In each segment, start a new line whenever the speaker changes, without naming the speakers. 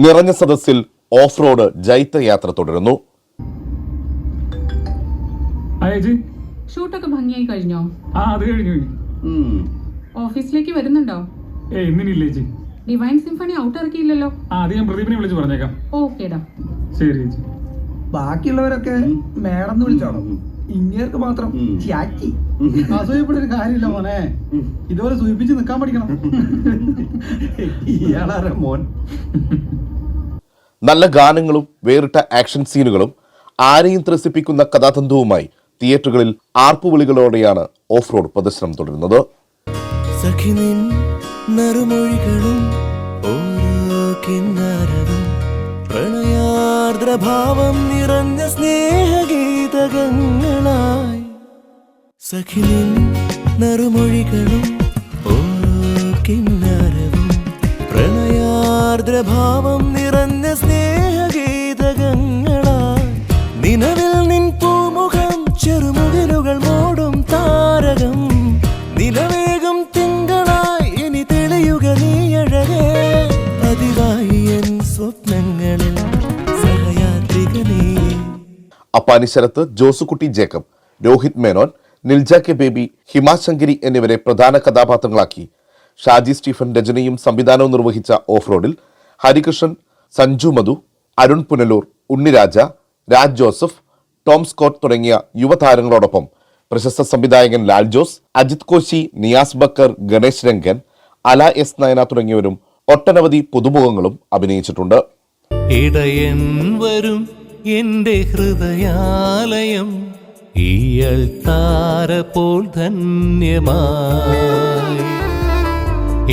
നിറഞ്ഞ സദസ്സിൽ off road ജൈത്രയാത്ര തുടരുന്നു.
ഷൂട്ടൊക്കെ ഭംഗിയായി കഴിഞ്ഞോ?
അത് കഴിഞ്ഞു.
ഓഫീസിലേക്ക് വരുന്നുണ്ടോ?
ഇന്നില്ലേ ചേച്ചി.
ഡിവൈൻ സിംഫണി ഔട്ട് ഇറക്കിയില്ലല്ലോ.
അത് ഞാൻ പ്രദീപിനെ വിളിച്ച് പറഞ്ഞേക്കാം.
ഓക്കേടാ.
ശരി ചേച്ചി.
ബാക്കിയുള്ളവരൊക്കെ മേഡം വിളിച്ചോളൂ, ഇങ്ങേർക്ക് മാത്രം ചാറ്റി.
അസൂയപ്പെട്ടൊരു കാര്യമില്ല മോനെ, ഇതുപോലെ സൂചിപ്പിച്ച് നിൽക്കാൻ പഠിക്കണം.
ഇയാളാര മോൻ.
നല്ല ഗാനങ്ങളും വേറിട്ട ആക്ഷൻ സീനുകളും ആരെയും ത്രസിപ്പിക്കുന്ന കഥാതന്തുവുമായി തിയേറ്ററുകളിൽ ആർപ്പുവിളികളോടെയാണ് ഓഫ് റോഡ് പ്രദർശനം തുടരുന്നത്.
നറുമൊഴികളും ഓരോ കിന്നാരവും പ്രണയാർദ്രഭാവം നിറഞ്ഞ സ്നേഹഗീതകങ്ങളായി. സഖിനിൻ നറുമൊഴികളും ഓരോ കിന്നാരവും പ്രണയാർദ്രഭാവം നിറഞ്ഞ സ്നേഹഗീതകങ്ങളായി. നിലവിൽ നിൻ പൂമുഖം ചെറുമുകിലുകൾ മോടും താരകം നിലവേഗം തിങ്കളായി ഇനി തെളിയുക നീയഴകേ. പതിവായി എൻ സ്വപ്നങ്ങളിൽ സഹയാത്രികനേ.
അപ്പാനി ശരത്ത്, ജോസുകുട്ടി ജേക്കബ്, രോഹിത് മേനോൻ, നിൽജ കെ ബേബി, ഹിമാശങ്കരി എന്നിവരെ പ്രധാന കഥാപാത്രങ്ങളാക്കി ഷാജി സ്റ്റീഫൻ രചനയും സംവിധാനവും നിർവഹിച്ച ഓഫ് റോഡിൽ ഹരികൃഷ്ണൻ, സഞ്ജു മധു, അരുൺ പുനലൂർ, ഉണ്ണിരാജ, രാജ് ജോസഫ്, ടോം സ്കോട്ട് തുടങ്ങിയ യുവതാരങ്ങളോടൊപ്പം പ്രശസ്ത സംവിധായകൻ ലാൽ ജോസ്, അജിത് കോശി, നിയാസ് ബക്കർ, ഗണേശ് രംഗൻ, അല എസ് നയന തുടങ്ങിയവരും ഒട്ടനവധി പുതുമുഖങ്ങളും അഭിനയിച്ചിട്ടുണ്ട്.
ഇടയൻ വരും എന്റെ ഹൃദയാലയം ഈയൽ താര പോൽ ധന്യമായി.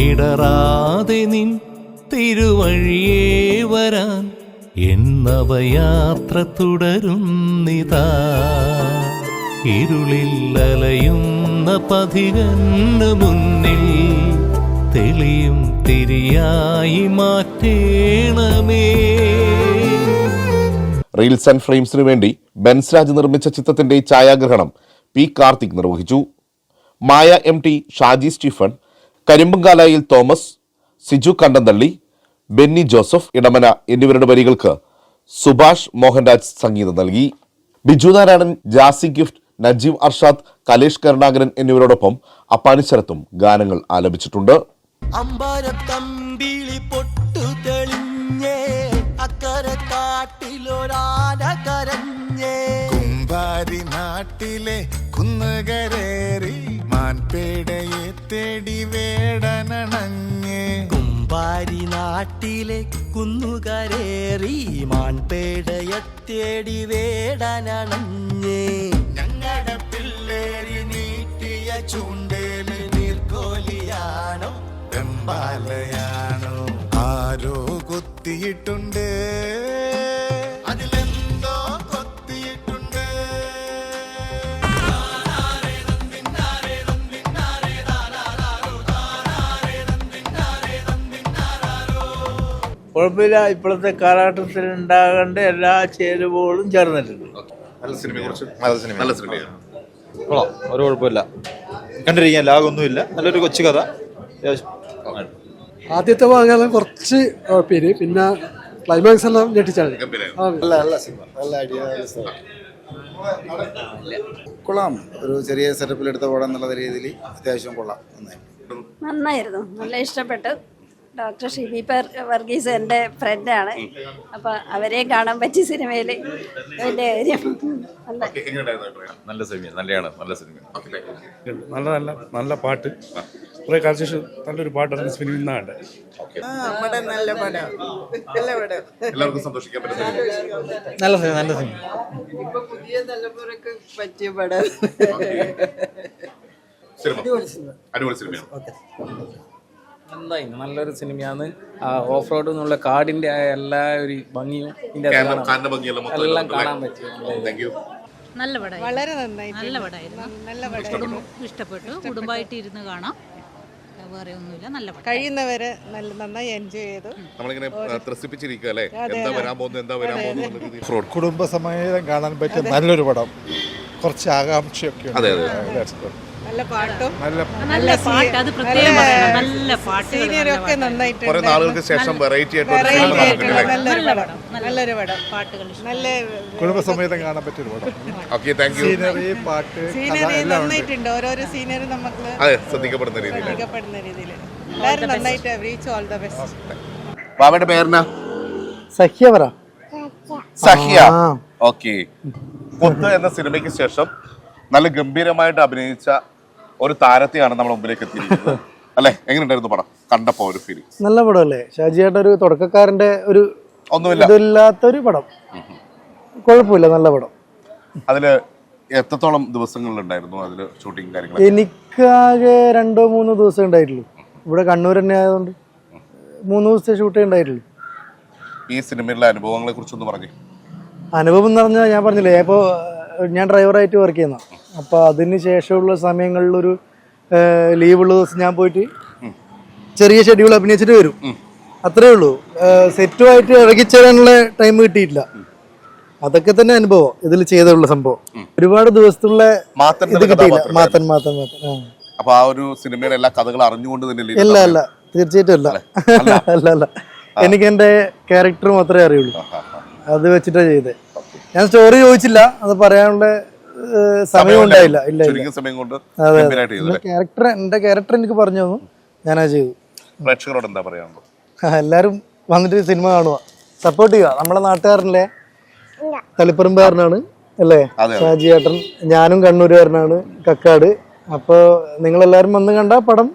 ഇടറാതെ നിൻ തിരുവഴിയേ വരാൻ എന്നവയാത്ര തുടരുന്നിതാ. ഇരുളിൽ അലയുന്ന പഥികന് മുന്നിൽ തെളിയും തിരിയായി മാറ്റേണമേ.
റീൽസ് ആൻഡ് ഫ്രെയിംസിനു വേണ്ടി ബെൻസ്രാജ് നിർമ്മിച്ച ചിത്രത്തിന്റെ ഛായാഗ്രഹണം പി കാർത്തിക് നിർവഹിച്ചു. മായ എം ടി, ഷാജി സ്റ്റീഫൻ, കരിമ്പുംകാലായിൽ തോമസ്, സിജു കണ്ടന്തള്ളി, ബെന്നി ജോസഫ് ഇടമന എന്നിവരുടെ വരികൾക്ക് സുഭാഷ് മോഹൻരാജ് സംഗീതം നൽകി. ബിജു നാരായണൻ, ജാസി ഗിഫ്റ്റ്, നജീം അർഷാദ്, കലേഷ് കരുണാകരൻ എന്നിവരോടൊപ്പം അപ്പാനി ശരത്തും ഗാനങ്ങൾ ആലപിച്ചിട്ടുണ്ട്.
അമ്പരത്തമ്പിളി പൊട്ടു തെളിഞ്ഞേ അക്കര കാട്ടിലൊരാന കരഞ്ഞേ.
കുമ്പാരി നാട്ടിലെ കുന്നുകരേറി മാൻപേടയെ തേടി വേടനണഞ്ഞേ.
കുമ്പാരി നാട്ടിലെ കുന്നുകരേറി മാൻപേടയെ തേടി വേടനണഞ്ഞേ.
ഞങ്ങളുടെ പിള്ളേരി നീട്ടിയ ചൂണ്ടേല് നീർക്കോലിയാണോ വെമ്പാലയാണോ ആരോ കൊത്തിയിട്ടുണ്ട്, അതിലെന്തോ കൊത്തിയിട്ടുണ്ട്.
കുഴപ്പമില്ല. ഇപ്പോഴത്തെ കാലഘട്ടത്തിൽ ഉണ്ടാകേണ്ട എല്ലാ ചേരുവകളും ചേർന്നിട്ടുണ്ട്.
ഒരു കുഴപ്പമില്ല, കണ്ടിരിക്കാൻ ലാഗൊന്നുമില്ല. നല്ലൊരു കൊച്ചു കഥ.
ആദ്യത്തെ ഭാഗം കുറച്ച് കുഴപ്പമില്ല, പിന്നെ ക്ലൈമാക്സ് എല്ലാം ഞെട്ടിച്ചാണ്.
കൊള്ളാം. ഒരു ചെറിയ സെറ്റപ്പിൽ എടുത്ത പടം എന്നുള്ള രീതിയിൽ അത്യാവശ്യം കൊള്ളാം.
നന്നായിരുന്നു, നല്ല ഇഷ്ടപ്പെട്ടു. ഡോക്ടർ ഷിബി വർഗീസ് എൻ്റെ ഫ്രണ്ടാണ്, അപ്പോൾ അവരെ കാണാൻ പറ്റിയ സിനിമയിൽ വലിയ കാര്യം.
നല്ല സിനിമ, നല്ല സിനിമ.
നല്ല പാട്ട്, കുറെ കാലത്തിന് ശേഷം നല്ലൊരു പാട്ട് ഇറങ്ങിയ സിനിമ ഇന്നാണ്.
നല്ല പടം,
എല്ലാവർക്കും സന്തോഷിക്കാൻ പറ്റുന്ന
നല്ല സിനിമ.
ഇപ്പൊ പുതിയ തലമുറക്ക് പറ്റിയ പടം.
അടിപൊളി സിനിമയാണ്.
എന്തായി നല്ലൊരു സിനിമയാണ്. ഓഫ് റോഡ് എന്നുള്ള കാടിന്റെ എല്ലാ ഒരു ഭംഗിയും എല്ലാം കാണാൻ പറ്റും.
നല്ല പടം, വളരെ നന്നായി, നല്ല പടമായിരുന്നു. നല്ല പടം, ഇഷ്ടപ്പെട്ടു. കുടുംബമായിട്ട് ഇരുന്ന് കാണാം, വേറെ ഒന്നുമില്ല. നല്ല പടം, കഴിയുന്നവരെ നന്നായി എൻജോയ് ചെയ്തു.
നമ്മളിങ്ങനെ ത്രസിപ്പിച്ചിരിക്കുകയല്ലേ, എന്താ വരാൻ പോകുന്നത്.
കുടുംബസമേതം കാണാൻ പറ്റിയ നല്ലൊരു പടം, കുറച്ച് ആകാംക്ഷയൊക്കെ.
നല്ല പാട്ടും
നല്ല
പാട്ട്, അത് പ്രത്യേകം പറയണം. നല്ല പാട്ട്,
സീനിയറൊക്കെ നന്നായിട്ടുണ്ട്.
കുറെ നാളുകൾക്ക് ശേഷം വെറൈറ്റി ആയിട്ട് ഒരു സിനിമ നടന്നിട്ടില്ലേ?
നല്ലൊരു പടം.
പാട്ടുകൾ ഇഷ്ടം.
നല്ല
കുടുംബസമേതം കാണാൻ പറ്റിയൊരു പടം.
Okay, thank you.
പാട്ട്
സീനറി നന്നായിട്ടുണ്ട്. ഓരോരോ സീനറി നമുക്ക്
അതെ, ശ്രദ്ധിക്കപ്പെടുന്ന രീതിയിൽ.
ശ്രദ്ധിക്കപ്പെടുന്ന രീതിയിൽ എല്ലാവരും നന്നായിട്ട് റീച്ച് ഓൾ ദ ബെസ്റ്റ്.
ബാബയുടെ പേരെന്നാ?
സഖ്യ പറ.
സഹിയ. ഓക്കെ. കുത്ത് എന്ന സിനിമയ്ക്ക് ശേഷം നല്ല ഗംഭീരമായിട്ട് അഭിനയിച്ച ഒരു താരത്തെയാണ് നമ്മുടെ മുമ്പിലേക്ക് എത്തിയിരിക്കുന്നത് അല്ലെ? എങ്ങനെയുണ്ടായിരുന്നു പടം കണ്ടപ്പോ ഒരു ഫീലിംഗ്?
നല്ല പടമല്ലേ? ഷാജിയേട്ട ഒരു തുടക്കക്കാരന്റെ ഒരു
ഒന്നുമില്ല,
ഇതില്ലാത്തൊരു പടം. കുഴപ്പമില്ല, നല്ല പടം.
അതില് എത്രത്തോളം ദിവസങ്ങളിലുണ്ടായിരുന്നു അതില് ഷൂട്ടിംഗ് കാര്യങ്ങൾ?
എനിക്കാകെ 2-3 ദിവസം ഉണ്ടായിട്ടുള്ളൂ. ഇവിടെ കണ്ണൂർ തന്നെ ആയതുകൊണ്ട് 3 ദിവസത്തെ ഷൂട്ടേ ഉണ്ടായിട്ടുള്ളൂ.
ഈ സിനിമയിലെ അനുഭവങ്ങളെ കുറിച്ചൊന്ന് പറഞ്ഞു.
അനുഭവം എന്ന് പറഞ്ഞാൽ ഞാൻ പറഞ്ഞില്ലേ, ഇപ്പോൾ ഞാൻ ഡ്രൈവറായിട്ട് വർക്ക് ചെയ്യുന്ന, അപ്പോൾ അതിന് ശേഷമുള്ള സമയങ്ങളിലൊരു ലീവുള്ള ദിവസം ഞാൻ പോയിട്ട് ചെറിയ ഷെഡ്യൂൾ അഭിനയിച്ചിട്ട് വരും. അത്രേ ഉള്ളൂ. സെറ്റുമായിട്ട് ഇറങ്ങിച്ചേരാനുള്ള ടൈം കിട്ടിയിട്ടില്ല. അതൊക്കെ തന്നെ അനുഭവം ഇതിൽ ചെയ്തുള്ള സംഭവം. ഒരുപാട് ദിവസത്തുള്ള ഇത് കിട്ടിയില്ല. മാത്തൻ.
അപ്പൊ ആ ഒരു സിനിമയുടെ എല്ലാ കഥകളും അറിഞ്ഞുകൊണ്ട് തന്നെ?
അല്ല, തീർച്ചയായിട്ടും അല്ല. എനിക്ക് എന്റെ ക്യാരക്ടർ മാത്രമേ അറിയുള്ളൂ. അത് വെച്ചിട്ടാ ചെയ്തേ. ഞാൻ സ്റ്റോറി ചോദിച്ചില്ല, അത് പറയാനുള്ള സമയം ഉണ്ടായില്ല. ഇല്ല, അതെ. എന്റെ ക്യാരക്ടർ എനിക്ക് പറഞ്ഞു തന്നു, ഞാനത് ചെയ്തു.
പ്രേക്ഷകരോട് എന്താ പറയാനുള്ളത്?
എല്ലാരും വന്നിട്ട് സിനിമ കാണുക, സപ്പോർട്ട് ചെയ്യുക. നമ്മളെ നാട്ടുകാരനല്ലേ, തളിപ്പറമ്പുകാരനാണ് അല്ലേ ഷാജിയേട്ടൻ. ഞാനും കണ്ണൂരുകാരനാണ്, കക്കാട്. അപ്പൊ നിങ്ങളെല്ലാരും വന്ന് കണ്ട പടം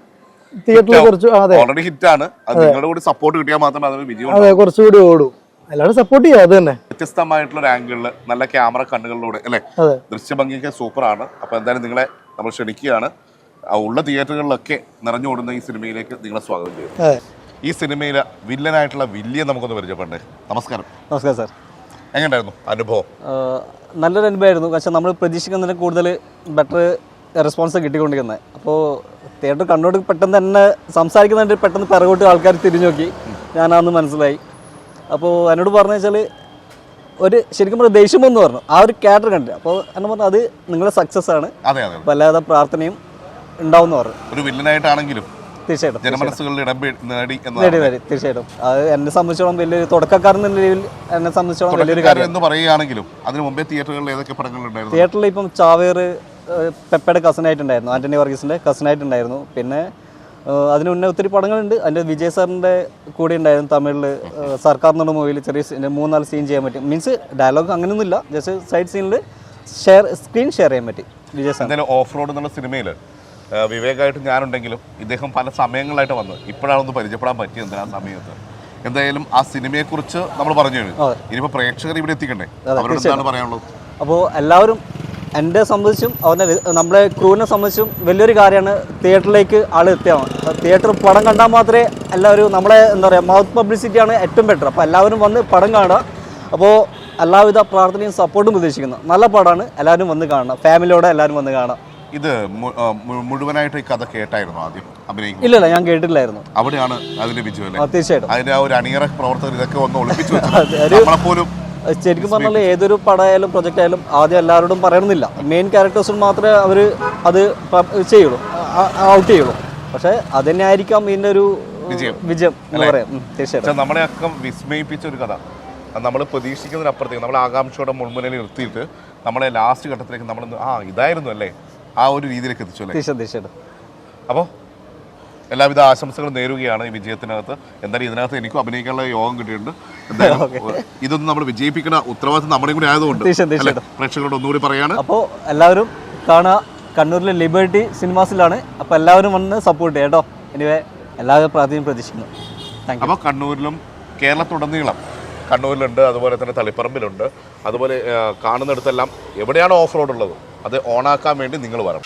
തിയേറ്ററിൽ കുറച്ച്
ഓൾറെഡി ഹിറ്റ് ആണ്. നിങ്ങളുടെ കൂടി സപ്പോർട്ട് കിട്ടിയാൽ മാത്രമേ അതൊരു വിജയം.
അതെ, കുറച്ചുകൂടി ഓടും. എല്ലാവരും സപ്പോർട്ട് ചെയ്യാം. അത് തന്നെ.
വ്യത്യസ്തമായിട്ടുള്ള ഒരു ആംഗിളില് നല്ല ക്യാമറ കണ്ണുകളിലൂടെ അല്ലെ, ദൃശ്യഭംഗിയൊക്കെ സൂപ്പറാണ്. അപ്പൊ എന്തായാലും നിങ്ങളെ നമ്മൾ ക്ഷണിക്കുകയാണ്. ഉള്ള തിയേറ്ററുകളിലൊക്കെ നിറഞ്ഞോടുന്ന ഈ സിനിമയിലേക്ക് നിങ്ങളെ സ്വാഗതം ചെയ്യും. ഈ സിനിമയിലെ വില്ലനായിട്ടുള്ള വില്ലിയെ നമുക്കൊന്ന് പരിചയപ്പെടേ. നമസ്കാരം.
നമസ്കാരം സാർ.
എങ്ങനെയായിരുന്നു അനുഭവം?
നല്ലൊരു അനുഭവമായിരുന്നു. പക്ഷേ നമ്മൾ പ്രതീക്ഷിക്കുന്നതിന് കൂടുതൽ ബെറ്റർ റെസ്പോൺസ് കിട്ടിക്കൊണ്ടിരിക്കുന്നത്. അപ്പോൾ തിയേറ്റർ കണ്ണോട് പെട്ടെന്ന് തന്നെ സംസാരിക്കുന്നതിൻ്റെ പെട്ടെന്ന് പിറകോട്ട് ആൾക്കാർ തിരിഞ്ഞു നോക്കി, ഞാനാന്ന് മനസ്സിലായി. അപ്പോൾ എന്നോട് പറഞ്ഞു വെച്ചാൽ ഒരു ശരിക്കും പറഞ്ഞാൽ ദേഷ്യമൊന്നും പറഞ്ഞു. ആ ഒരു ക്യാരക്ടർ കണ്ടില്ല. അപ്പോൾ എന്നെ പറഞ്ഞു അത് നിങ്ങളുടെ സക്സസ് ആണ്, വല്ലാതെ പ്രാർത്ഥനയും ഉണ്ടാവും എന്ന് പറഞ്ഞു.
ഒരു വില്ലനായിട്ടാണെങ്കിലും
തീർച്ചയായിട്ടും
ജനമനസ്സുകളിൽ ഇടം നേടി.
തീർച്ചയായിട്ടും അത് എന്നെ സംബന്ധിച്ചോളം വലിയൊരു തുടക്കക്കാരൻ എന്ന രീതിയിൽ എന്നെ സംബന്ധിച്ചോളം വലിയൊരു കാര്യം
എന്ന് പറയുകയാണെങ്കിലും അതിന് മുമ്പേ തിയേറ്ററുകളിൽ ഏതൊക്കെ പടങ്ങളുണ്ടായിരുന്നു?
തിയേറ്ററിൽ ഇപ്പം ചാവേർ പെപ്പയുടെ കസിനായിട്ടുണ്ടായിരുന്നു, ആന്റണി വർഗീസിൻ്റെ കസിനായിട്ടുണ്ടായിരുന്നു. പിന്നെ അതിന് മുന്നേ ഒത്തിരി പടങ്ങളുണ്ട്. അതിൻ്റെ വിജയ് സാറിൻ്റെ കൂടെ ഉണ്ടായിരുന്നു തമിഴിൽ സർക്കാർ എന്നുള്ള മൂവിയിൽ ചെറിയ 3-4 സീൻ ചെയ്യാൻ പറ്റും. മീൻസ് ഡയലോഗ് അങ്ങനെയൊന്നുമില്ല, ജസ്റ്റ് സൈഡ് സീനിൽ സ്ക്രീൻ ഷെയർ ചെയ്യാൻ പറ്റി വിജയ് സാർ.
എന്തായാലും ഓഫ് റോഡ് എന്നുള്ള സിനിമയിൽ വിവേകായിട്ട് ഞാനുണ്ടെങ്കിലും ഇദ്ദേഹം പല സമയങ്ങളായിട്ട് വന്ന് ഇപ്പോഴാണ് പരിചയപ്പെടാൻ പറ്റിയത് ആ സമയത്ത്. എന്തായാലും ആ സിനിമയെക്കുറിച്ച് നമ്മൾ പറഞ്ഞു കഴിഞ്ഞു. ഇനിയിപ്പോൾ പ്രേക്ഷകർ ഇവിടെ എത്തിക്കണ്ടേ, അവരോട് എന്താണ് പറയാനുള്ളത്?
അപ്പോൾ എല്ലാവരും എന്നെ സംബന്ധിച്ചും നമ്മുടെ ക്രൂവിനെ സംബന്ധിച്ചും വലിയൊരു കാര്യമാണ് തിയേറ്ററിലേക്ക് ആൾ എത്തിയാണ്. തിയേറ്റർ പടം കണ്ടാൽ മാത്രമേ എല്ലാവരും നമ്മളെ എന്താ പറയുക മൗത്ത് പബ്ലിസിറ്റിയാണ് ഏറ്റവും ബെറ്റർ. അപ്പോൾ എല്ലാവരും വന്ന് പടം കാണുക. അപ്പോൾ എല്ലാവിധ പ്രാർത്ഥനയും സപ്പോർട്ടും പ്രതീക്ഷിക്കുന്നു. നല്ല പടമാണ്, എല്ലാവരും വന്ന് കാണണം, ഫാമിലിയോടെ എല്ലാവരും വന്ന് കാണാം.
ഇത് മുഴുവനായിട്ട് ഈ കഥ കേട്ടായിരുന്നു ആദ്യം അഭിനയിക്കും?
ഇല്ല, ഞാൻ കേട്ടില്ലായിരുന്നു.
അവിടെയാണ് അതിന്റെ വിജയം.
തീർച്ചയായിട്ടും
അതിന്റെ ആ ഒരു അണിയറ പ്രവർത്തകർ ഇതൊക്കെ ഒന്ന് ഒളിപ്പിച്ചു വെച്ചു.
ശരിക്കും പറഞ്ഞാൽ ഏതൊരു പടമായാലും പ്രൊജക്റ്റ് ആയാലും ആദ്യം എല്ലാവരോടും പറയണമെന്നില്ല. മെയിൻ ക്യാരക്ടേഴ്സിന് മാത്രമേ അവർ അത് ചെയ്യുള്ളൂ, ഔട്ട് ചെയ്യുള്ളൂ. പക്ഷെ അത് തന്നെ ആയിരിക്കാം ഇതിൻ്റെ ഒരു വിജയം എന്ന് പറയാം. തീർച്ചയായിട്ടും
നമ്മളെ ഒക്കെ വിസ്മയിപ്പിച്ച ഒരു കഥ, നമ്മൾ പ്രതീക്ഷിക്കുന്നതിനപ്പുറത്തേക്ക് നമ്മളെ ആകാംക്ഷയോടെ മുൾമുനയിൽ നിർത്തിയിട്ട് നമ്മളെ ലാസ്റ്റ് ഘട്ടത്തിലേക്ക് നമ്മൾ ഇതായിരുന്നു അല്ലേ ആ ഒരു രീതിയിലേക്ക് എത്തിച്ചു അല്ലേ?
തീർച്ചയായിട്ടും.
അപ്പോൾ എല്ലാവിധ ആശംസകളും നേരുകയാണ് ഈ വിജയത്തിനകത്ത്. എന്തായാലും ഇതിനകത്ത് എനിക്കും അഭിനയിക്കാനുള്ള യോഗം കിട്ടിയിട്ടുണ്ട്. ഇതൊന്നും നമ്മൾ വിജയിപ്പിക്കുന്ന ഉത്തരവാദിത്വം നമ്മുടെ കൂടി ആയതുകൊണ്ട് പ്രേക്ഷകരോട് ഒന്നുകൂടി പറയാണ്.
അപ്പോൾ എല്ലാവരും കാണുക, കണ്ണൂരിലെ ലിബർട്ടി സിനിമാസിലാണ്. അപ്പോൾ എല്ലാവരും വന്ന് സപ്പോർട്ട് ചെയ്യാം കേട്ടോ. എനിവേ എല്ലാവരും പ്രാർത്ഥനയും പ്രതീക്ഷിക്കുന്നു.
അപ്പോൾ കണ്ണൂരിലും കേരളത്തിലുടനീളം, കണ്ണൂരിലുണ്ട്, അതുപോലെ തന്നെ തളിപ്പറമ്പിലുണ്ട്, അതുപോലെ കാണുന്നിടത്തെല്ലാം എവിടെയാണ് ഓഫ് റോഡ് ഉള്ളത് അത് ഓണാക്കാൻ വേണ്ടി നിങ്ങൾ വരണം.